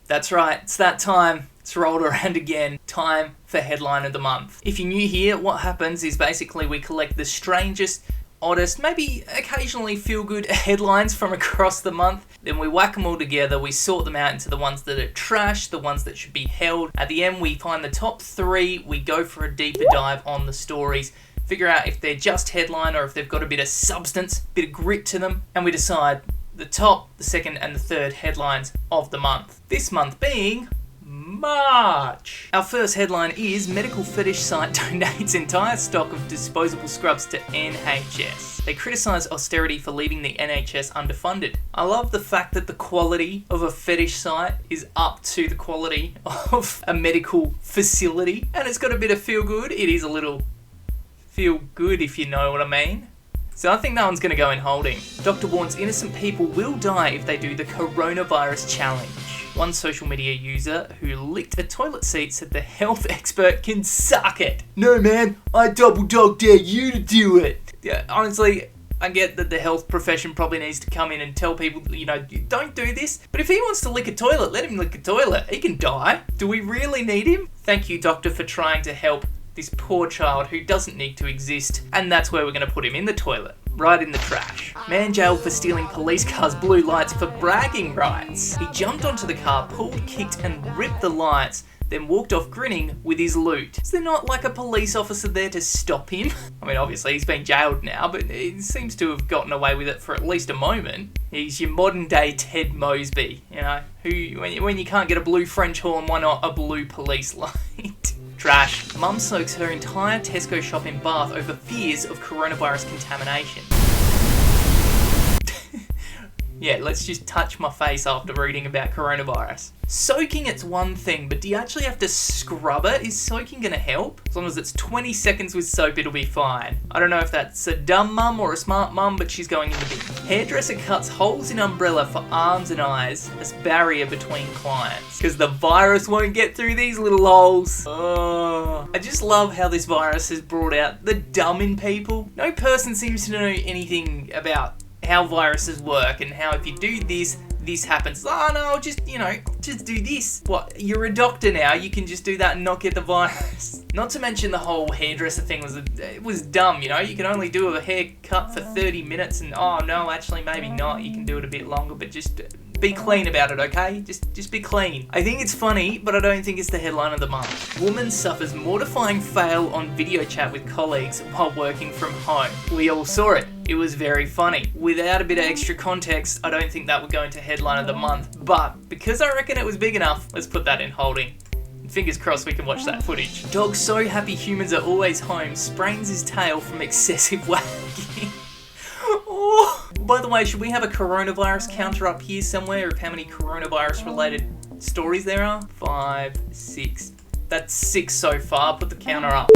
That's right, it's that time. It's rolled around again. Time for Headline of the Month. If you're new here, what happens is basically we collect the strangest, oddest, maybe occasionally feel-good headlines from across the month. Then we whack them all together, we sort them out into the ones that are trash, the ones that should be held. At the end, we find the top 3, we go for a deeper dive on the stories, figure out if they're just headline or if they've got a bit of substance, a bit of grit to them, and we decide the top, the second, and the third headlines of the month. This month being March. Our first headline is medical fetish site donates entire stock of disposable scrubs to NHS. They criticise austerity for leaving the NHS underfunded. I love the fact that the quality of a fetish site is up to the quality of a medical facility, and it's got a bit of feel good. It is a little feel good, if you know what I mean. So I think that one's going to go in holding. Doctor warns innocent people will die if they do the coronavirus challenge. One social media user who licked a toilet seat said the health expert can suck it. No man, I double dog dare you to do it. Yeah, honestly, I get that the health profession probably needs to come in and tell people, don't do this. But if he wants to lick a toilet, let him lick a toilet. He can die. Do we really need him? Thank you, doctor, for trying to help this poor child who doesn't need to exist. And that's where we're going to put him, in the toilet. Right in the trash. Man jailed for stealing police cars' blue lights for bragging rights. He jumped onto the car, pulled, kicked and ripped the lights, then walked off grinning with his loot. Is there not like a police officer there to stop him? I mean, obviously he's been jailed now, but he seems to have gotten away with it for at least a moment. He's your modern day Ted Mosby, who, when you can't get a blue French horn, why not a blue police light? Trash. Mum soaks her entire Tesco shop in Bath over fears of coronavirus contamination. Yeah, let's just touch my face after reading about coronavirus. Soaking, it's one thing, but do you actually have to scrub it? Is soaking gonna help? As long as it's 20 seconds with soap, it'll be fine. I don't know if that's a dumb mum or a smart mum, but she's going in the bin. Hairdresser cuts holes in umbrella for arms and eyes as barrier between clients. Because the virus won't get through these little holes. Oh, I just love how this virus has brought out the dumb in people. No person seems to know anything about how viruses work and how if you do this happens. Oh no, just do this. What, you're a doctor now, you can just do that and not get the virus. Not to mention the whole hairdresser thing was dumb, you can only do a haircut for 30 minutes and oh no, actually maybe not, you can do it a bit longer, but just be clean about it, okay? Just be clean. I think it's funny, but I don't think it's the headline of the month. Woman suffers mortifying fail on video chat with colleagues while working from home. We all saw it. It was very funny. Without a bit of extra context, I don't think that would go into headline of the month, but because I reckon it was big enough, let's put that in holding. Fingers crossed we can watch that footage. Dog so happy humans are always home sprains his tail from excessive wagging. Oh. By the way, should we have a coronavirus counter up here somewhere of how many coronavirus related stories there are? 5, 6. That's 6 so far. Put the counter up.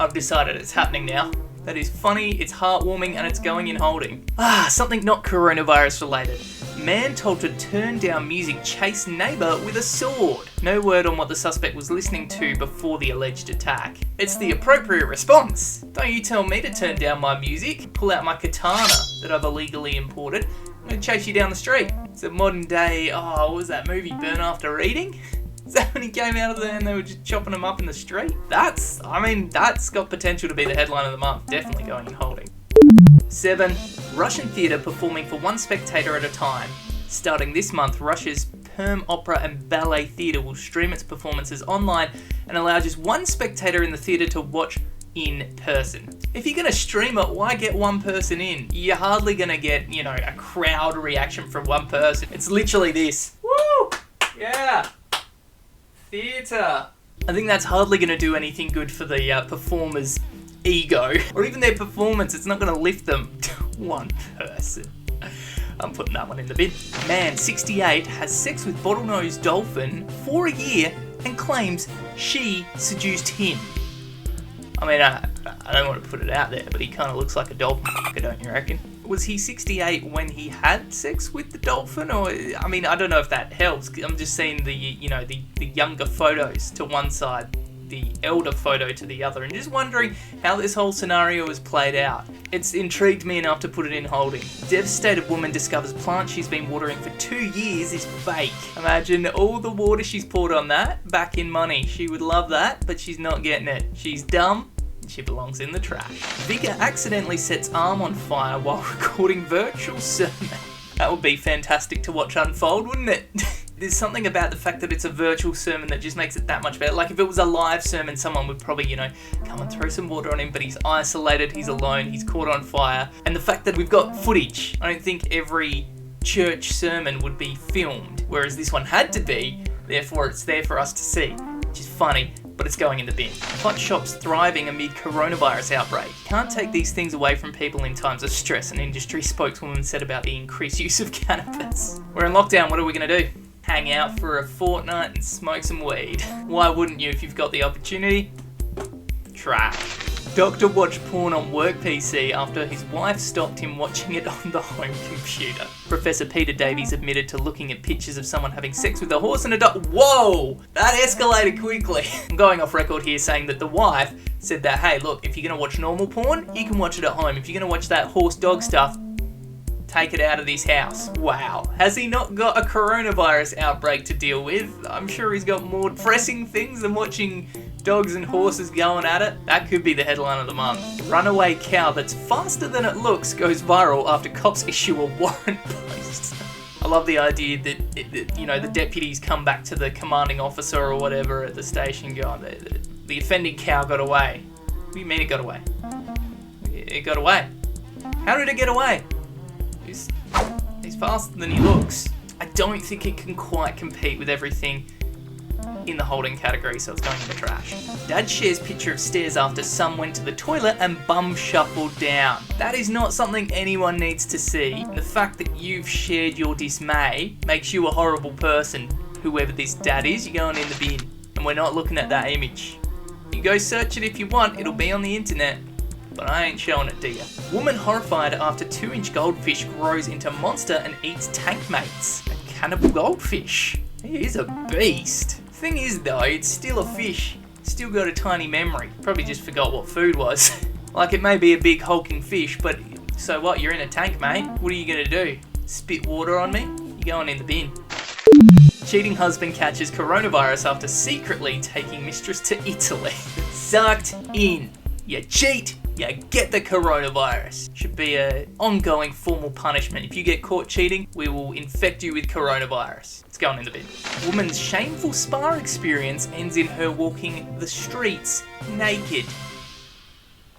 I've decided it's happening now. That is funny, it's heartwarming, and it's going in holding. Something not coronavirus related. Man told to turn down music chase neighbour with a sword. No word on what the suspect was listening to before the alleged attack. It's the appropriate response. Don't you tell me to turn down my music, pull out my katana that I've illegally imported. I'm going to chase you down the street. It's a modern day, what was that movie, Burn After Reading? Is that when he came out of there and they were just chopping him up in the street? That's got potential to be the headline of the month. Definitely going in holding. 7. Russian theatre performing for one spectator at a time. Starting this month, Russia's Perm Opera and Ballet Theatre will stream its performances online and allow just one spectator in the theatre to watch in person. If you're going to stream it, why get one person in? You're hardly going to get, a crowd reaction from one person. It's literally this. Woo! Yeah! Theatre. I think that's hardly going to do anything good for the performer's ego, or even their performance. It's not going to lift them to one person. I'm putting that one in the bin. Man, 68, has sex with bottlenose dolphin for a year and claims she seduced him. I mean, I don't want to put it out there, but he kind of looks like a dolphin, don't you reckon? Was he 68 when he had sex with the dolphin? Or, I mean, I don't know if that helps. I'm just seeing the younger photos to one side. the elder photo to the other and just wondering how this whole scenario has played out. It's intrigued me enough to put it in holding. Devastated woman discovers plant she's been watering for 2 years is fake. Imagine all the water she's poured on that back in money. She would love that, but she's not getting it. She's dumb. She belongs in the trash. Vicar accidentally sets arm on fire while recording virtual sermon. That would be fantastic to watch unfold, wouldn't it? There's something about the fact that it's a virtual sermon that just makes it that much better. Like if it was a live sermon, someone would probably, come and throw some water on him, but he's isolated, he's alone, he's caught on fire. And the fact that we've got footage, I don't think every church sermon would be filmed, whereas this one had to be, therefore it's there for us to see, which is funny. But it's going in the bin. Hot shops thriving amid coronavirus outbreak. Can't take these things away from people in times of stress, an industry spokeswoman said about the increased use of cannabis. We're in lockdown, what are we going to do? Hang out for a fortnight and smoke some weed. Why wouldn't you if you've got the opportunity? Try. Doctor watched porn on work PC after his wife stopped him watching it on the home computer. Professor Peter Davies admitted to looking at pictures of someone having sex with a horse and a dog. Whoa! That escalated quickly. I'm going off record here saying that the wife said that, hey, look, if you're going to watch normal porn, you can watch it at home. If you're going to watch that horse-dog stuff, take it out of this house. Wow. Has he not got a coronavirus outbreak to deal with? I'm sure he's got more pressing things than watching dogs and horses going at it. That could be the headline of the month. Runaway cow that's faster than it looks goes viral after cops issue a warrant post. I love the idea that, the deputies come back to the commanding officer or whatever at the station going, the offending cow got away. What do you mean it got away? It got away. How did it get away? He's faster than he looks. I don't think it can quite compete with everything in the holding category, so it's going in the trash. Dad shares picture of stairs after son went to the toilet and bum shuffled down. That is not something anyone needs to see. The fact that you've shared your dismay makes you a horrible person. Whoever this dad is, you're going in the bin. And we're not looking at that image. You go search it if you want, it'll be on the internet. But I ain't showing it to you. Woman horrified after 2-inch goldfish grows into monster and eats tank mates. A cannibal goldfish. He is a beast. Thing is though, it's still a fish. Still got a tiny memory. Probably just forgot what food was. Like it may be a big hulking fish, but so what? You're in a tank, mate. What are you gonna do? Spit water on me? You're going in the bin. Cheating husband catches coronavirus after secretly taking mistress to Italy. Sucked in. You cheat, you get the coronavirus. Should be an ongoing formal punishment. If you get caught cheating, we will infect you with coronavirus. It's going in the bin. Woman's shameful spa experience ends in her walking the streets naked.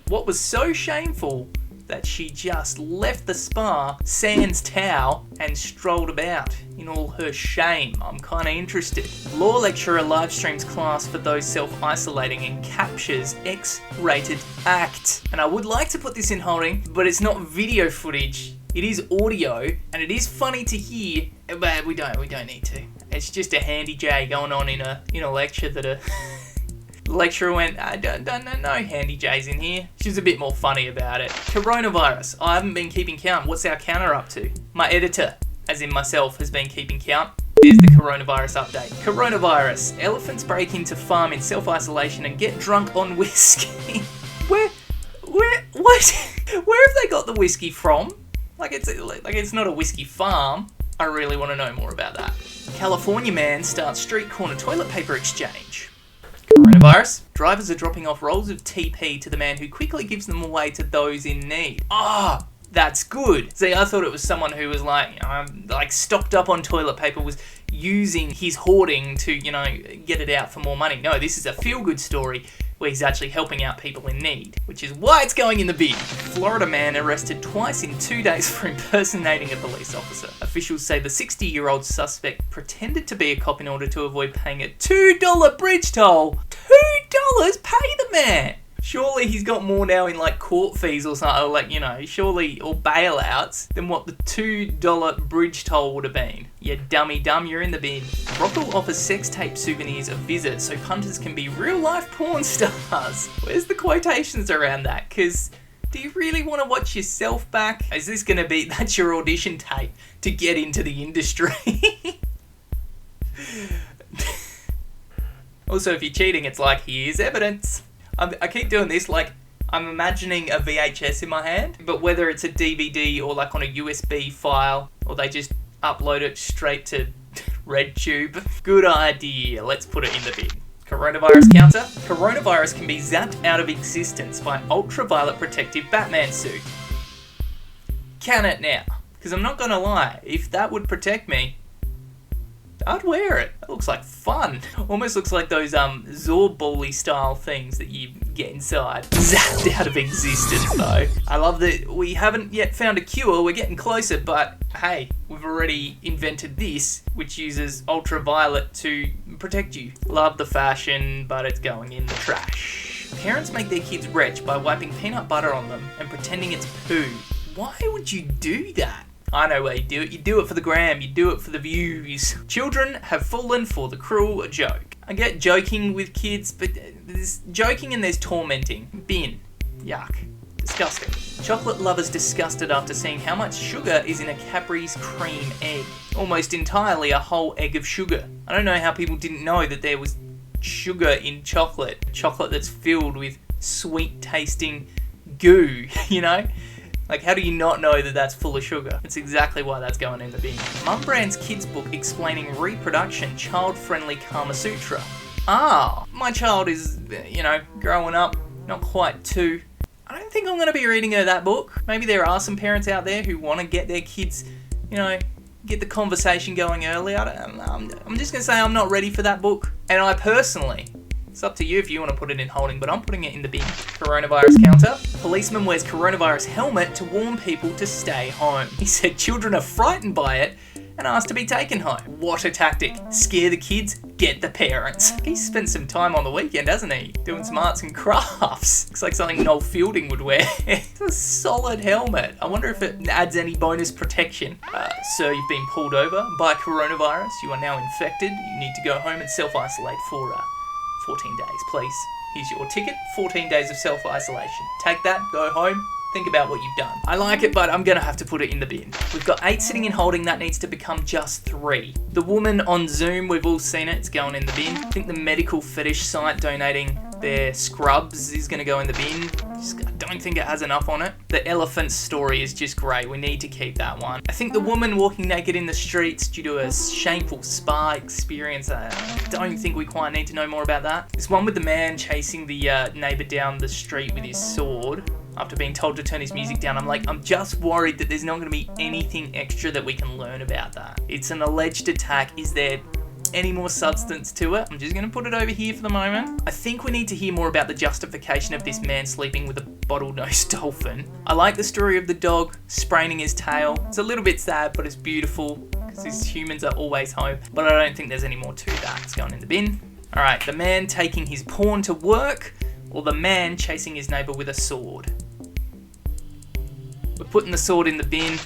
What was so shameful that she just left the spa, sans towel, and strolled about in all her shame. I'm kind of interested. Law lecturer live streams class for those self-isolating and captures X-rated act. And I would like to put this in holding, but it's not video footage. It is audio, and it is funny to hear, but we don't need to. It's just a handy J going on in a lecture that a lecturer went, I don't know, no handy J's in here. She was a bit more funny about it. Coronavirus. I haven't been keeping count. What's our counter up to? My editor, as in myself, has been keeping count. There's the coronavirus update. Coronavirus. Elephants break into farm in self-isolation and get drunk on whiskey. What? Where have they got the whiskey from? Like it's not a whiskey farm. I really want to know more about that. California man starts street corner toilet paper exchange. Coronavirus. Drivers are dropping off rolls of TP to the man who quickly gives them away to those in need. Ah, that's good. See, I thought it was someone who was like stocked up on toilet paper, was using his hoarding to, get it out for more money. No, this is a feel-good story where he's actually helping out people in need, which is why it's going in the bin. Florida man arrested twice in 2 days for impersonating a police officer. Officials say the 60-year-old suspect pretended to be a cop in order to avoid paying a $2 bridge toll. $2? Pay the man! Surely he's got more now in court fees or something, surely, or bailouts than what the $2 bridge toll would have been. You dummy dumb, you're in the bin. Brothel offers sex tape souvenirs of visits so punters can be real life porn stars. Where's the quotations around that? Because do you really want to watch yourself back? Is this going to be, that's your audition tape to get into the industry? Also, if you're cheating, it's like, here's evidence. I keep doing this, like, I'm imagining a VHS in my hand, but whether it's a DVD or like on a USB file, or they just upload it straight to RedTube. Good idea. Let's put it in the bin. Coronavirus counter. Coronavirus can be zapped out of existence by ultraviolet protective Batman suit. Can it now? Because I'm not gonna lie, if that would protect me, I'd wear it. It looks like fun. Almost looks like those Zorbally style things that you get inside. Zapped out of existence though. I love that we haven't yet found a cure, we're getting closer, but hey, we've already invented this, which uses ultraviolet to protect you. Love the fashion, but it's going in the trash. Parents make their kids retch by wiping peanut butter on them and pretending it's poo. Why would you do that? I know why you do it. You do it for the gram. You do it for the views. Children have fallen for the cruel joke. I get joking with kids, but there's joking and there's tormenting. Bin. Yuck. Disgusting. Chocolate lovers disgusted after seeing how much sugar is in a Cadbury's cream egg. Almost entirely a whole egg of sugar. I don't know how people didn't know that there was sugar in chocolate. Chocolate that's filled with sweet tasting goo, you know? Like, how do you not know that that's full of sugar? It's exactly why that's going in the bin. Mum Brand's kids book explaining reproduction, child-friendly Kama Sutra. Ah, my child is, growing up, not quite 2. I don't think I'm going to be reading her that book. Maybe there are some parents out there who want to get their kids, get the conversation going early. I'm just going to say I'm not ready for that book. And I personally... It's up to you if you want to put it in holding, but I'm putting it in the bin. Coronavirus counter. Policeman wears coronavirus helmet to warn people to stay home. He said children are frightened by it and asked to be taken home. What a tactic. Scare the kids, get the parents. He's spent some time on the weekend, hasn't he? Doing some arts and crafts. Looks like something Noel Fielding would wear. It's a solid helmet. I wonder if it adds any bonus protection. Sir, you've been pulled over by coronavirus. You are now infected. You need to go home and self-isolate for 14 days, please. Here's your ticket, 14 days of self-isolation. Take that, go home, think about what you've done. I like it, but I'm gonna have to put it in the bin. We've got 8 sitting in holding, that needs to become just 3. The woman on Zoom, we've all seen it, it's going in the bin. I think the medical fetish site donating their scrubs is gonna go in the bin. I don't think it has enough on it. The elephant story is just great, we need to keep that one. I think the woman walking naked in the streets due to a shameful spa experience, I don't think we quite need to know more about that. This one with the man chasing the neighbour down the street with his sword after being told to turn his music down. I'm just worried that there's not going to be anything extra that we can learn about that. It's an alleged attack. Is there any more substance to it? I'm just going to put it over here for the moment. I think we need to hear more about the justification of this man sleeping with a bottlenose dolphin. I like the story of the dog spraining his tail. It's a little bit sad, but it's beautiful because these humans are always home. But I don't think there's any more to that. It's going in the bin. All right, the man taking his porn to work, or the man chasing his neighbour with a sword. We're putting the sword in the bin.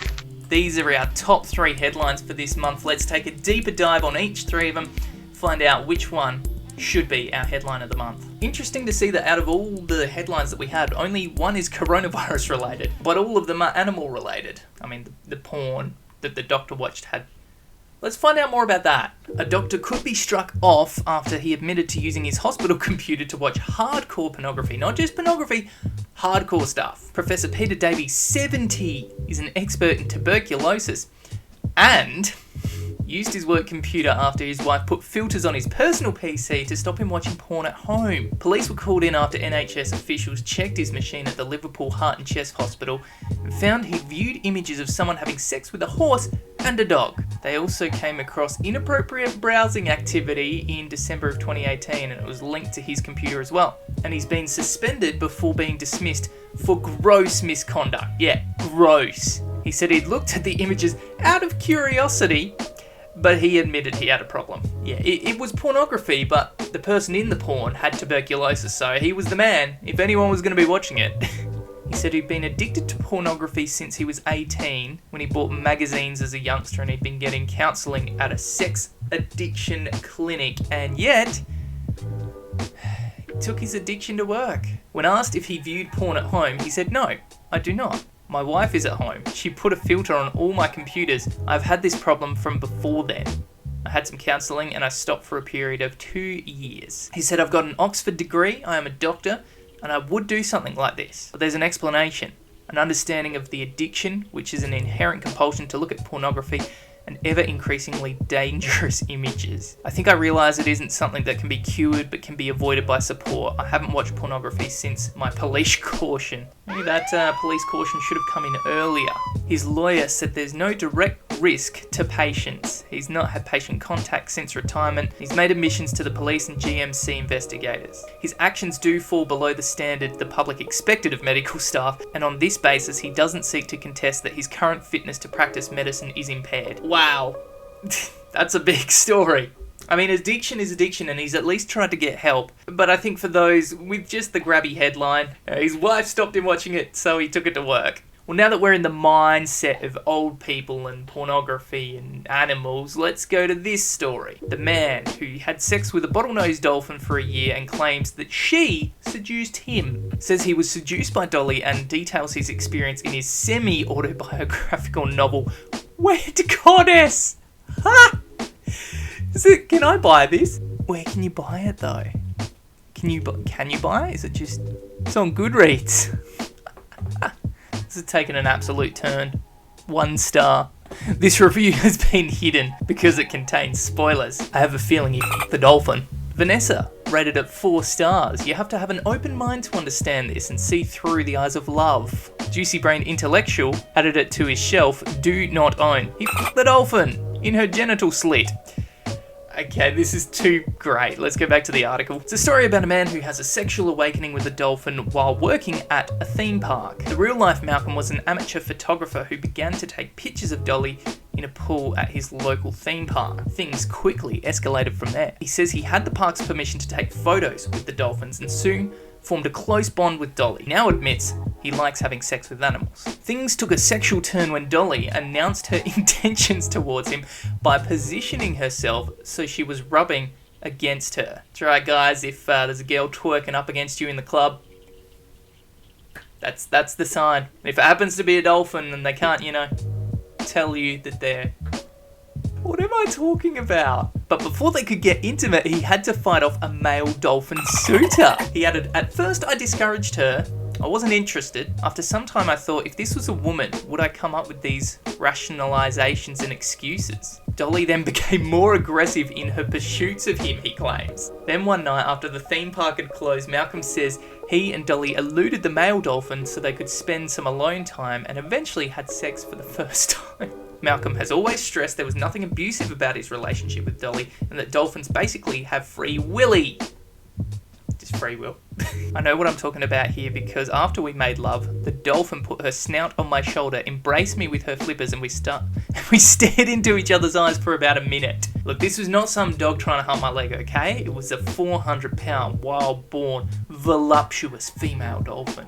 These are our top 3 headlines for this month. Let's take a deeper dive on each 3 of them, find out which one should be our headline of the month. Interesting to see that out of all the headlines that we had, only one is coronavirus related, but all of them are animal related. I mean, the porn that the doctor watched had. Let's find out more about that. A doctor could be struck off after he admitted to using his hospital computer to watch hardcore pornography. Not just pornography, hardcore stuff. Professor Peter Davies, 70, is an expert in tuberculosis and used his work computer after his wife put filters on his personal PC to stop him watching porn at home. Police were called in after NHS officials checked his machine at the Liverpool Heart and Chest Hospital and found he viewed images of someone having sex with a horse and a dog. They also came across inappropriate browsing activity in December of 2018 and it was linked to his computer as well. And he's been suspended before being dismissed for gross misconduct. Yeah, gross. He said he'd looked at the images out of curiosity, but he admitted he had a problem. Yeah, it was pornography, but the person in the porn had tuberculosis, so he was the man if anyone was going to be watching it. He said he'd been addicted to pornography since he was 18 when he bought magazines as a youngster and he'd been getting counselling at a sex addiction clinic, and yet he took his addiction to work. When asked if he viewed porn at home, he said, "No, I do not. My wife is at home. She put a filter on all my computers. I've had this problem from before then." I had some counselling and I stopped for a period of 2 years. He said, I've got an Oxford degree, I am a doctor, and I would do something like this. But there's an explanation, an understanding of the addiction, which is an inherent compulsion to look at pornography and ever-increasingly dangerous images. I think I realise it isn't something that can be cured but can be avoided by support. I haven't watched pornography since my police caution. Maybe that police caution should have come in earlier. His lawyer said there's no direct risk to patients. He's not had patient contact since retirement. He's made admissions to the police and GMC investigators. His actions do fall below the standard the public expected of medical staff, and on this basis he doesn't seek to contest that his current fitness to practice medicine is impaired. Wow. That's a big story. I mean, addiction is addiction, and he's at least tried to get help. But I think for those with just the grabby headline, his wife stopped him watching it, so he took it to work. Well, now that we're in the mindset of old people and pornography and animals, let's go to this story. The man who had sex with a bottlenose dolphin for a year and claims that she seduced him. Says he was seduced by Dolly and details his experience in his semi-autobiographical novel, Wed Goddess! Ha! Can I buy this? Where can you buy it though? Can you buy it? Is it just... It's on Goodreads. This has taken an absolute turn. 1 star. This review has been hidden because it contains spoilers. I have a feeling he f***ed the dolphin. Vanessa rated it 4 stars. You have to have an open mind to understand this and see through the eyes of love. Juicy Brain Intellectual added it to his shelf. Do not own. He f***ed the dolphin in her genital slit. Okay, this is too great. Let's go back to the article. It's a story about a man who has a sexual awakening with a dolphin while working at a theme park. The real-life Malcolm was an amateur photographer who began to take pictures of Dolly in a pool at his local theme park. Things quickly escalated from there. He says he had the park's permission to take photos with the dolphins and soon formed a close bond with Dolly. He now admits he likes having sex with animals. Things took a sexual turn when Dolly announced her intentions towards him by positioning herself so she was rubbing against her. That's right, guys, if there's a girl twerking up against you in the club, that's the sign. If it happens to be a dolphin and they can't, tell you that they're... What am I talking about? But before they could get intimate, he had to fight off a male dolphin suitor. He added, at first I discouraged her. I wasn't interested. After some time I thought, if this was a woman, would I come up with these rationalizations and excuses? Dolly then became more aggressive in her pursuits of him, he claims. Then one night after the theme park had closed, Malcolm says he and Dolly eluded the male dolphin so they could spend some alone time and eventually had sex for the first time. Malcolm has always stressed there was nothing abusive about his relationship with Dolly and that dolphins basically have free willy. Just free will. I know what I'm talking about here because after we made love, the dolphin put her snout on my shoulder, embraced me with her flippers, and we stared into each other's eyes for about a minute. Look, this was not some dog trying to hunt my leg, okay? It was a 400-pound, wild-born, voluptuous female dolphin.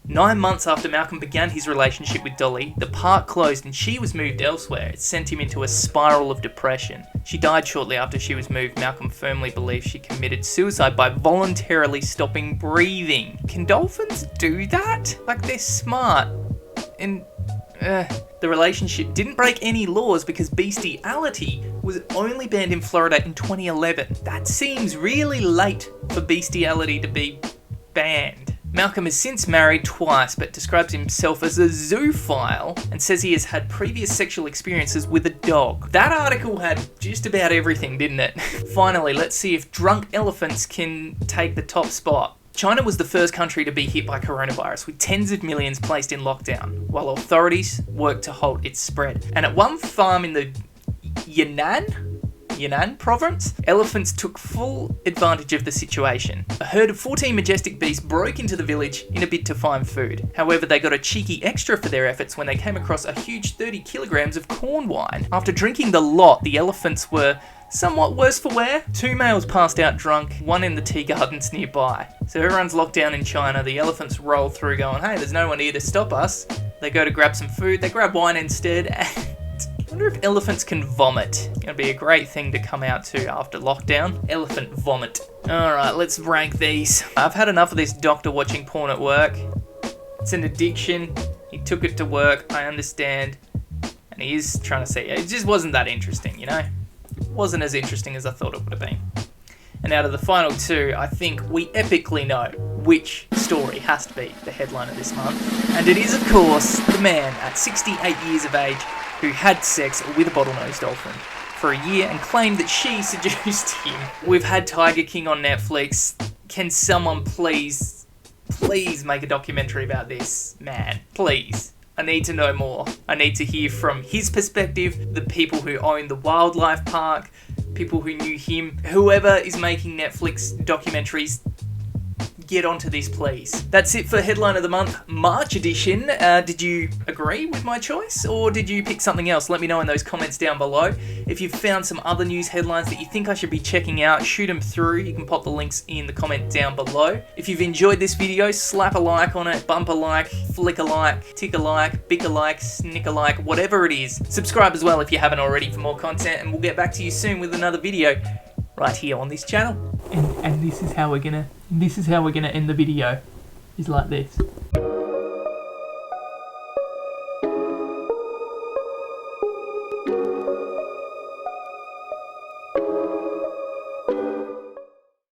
9 months after Malcolm began his relationship with Dolly, the park closed and she was moved elsewhere. It sent him into a spiral of depression. She died shortly after she was moved. Malcolm firmly believes she committed suicide by voluntarily stopping breathing. Can dolphins do that? Like, they're smart. And the relationship didn't break any laws because bestiality was only banned in Florida in 2011. That seems really late for bestiality to be banned. Malcolm has since married twice, but describes himself as a zoophile and says he has had previous sexual experiences with a dog. That article had just about everything, didn't it? Finally, let's see if drunk elephants can take the top spot. China was the first country to be hit by coronavirus, with tens of millions placed in lockdown, while authorities worked to halt its spread. And at one farm in the Yunnan province, elephants took full advantage of the situation. A herd of 14 majestic beasts broke into the village in a bid to find food. However, they got a cheeky extra for their efforts when they came across a huge 30 kilograms of corn wine. After drinking the lot, the elephants were somewhat worse for wear. 2 males passed out drunk, one in the tea gardens nearby. So everyone's locked down in China. The elephants roll through going, hey, there's no one here to stop us. They go to grab some food, they grab wine instead, I wonder if elephants can vomit. It'd be a great thing to come out to after lockdown. Elephant vomit. Alright, let's rank these. I've had enough of this doctor watching porn at work. It's an addiction. He took it to work, I understand. And he is trying to see. It just wasn't that interesting, you know? Wasn't as interesting as I thought it would have been. And out of the final two, I think we epically know which story has to be the headline of this month. And it is, of course, the man at 68 years of age who had sex with a bottlenose dolphin for a year and claimed that she seduced him. We've had Tiger King on Netflix. Can someone please make a documentary about this man? Please. I need to know more. I need to hear from his perspective, the people who own the wildlife park, people who knew him. Whoever is making Netflix documentaries, get onto this, please. That's it for Headline of the Month, March edition. Did you agree with my choice, or did you pick something else? Let me know in those comments down below. If you've found some other news headlines that you think I should be checking out, shoot them through. You can pop the links in the comment down below. If you've enjoyed this video, slap a like on it, bump a like, flick a like, tick a like, bick a like, snick a like, whatever it is. Subscribe as well if you haven't already for more content, and we'll get back to you soon with another video right here on this channel. And this is how we're gonna end the video, is like this.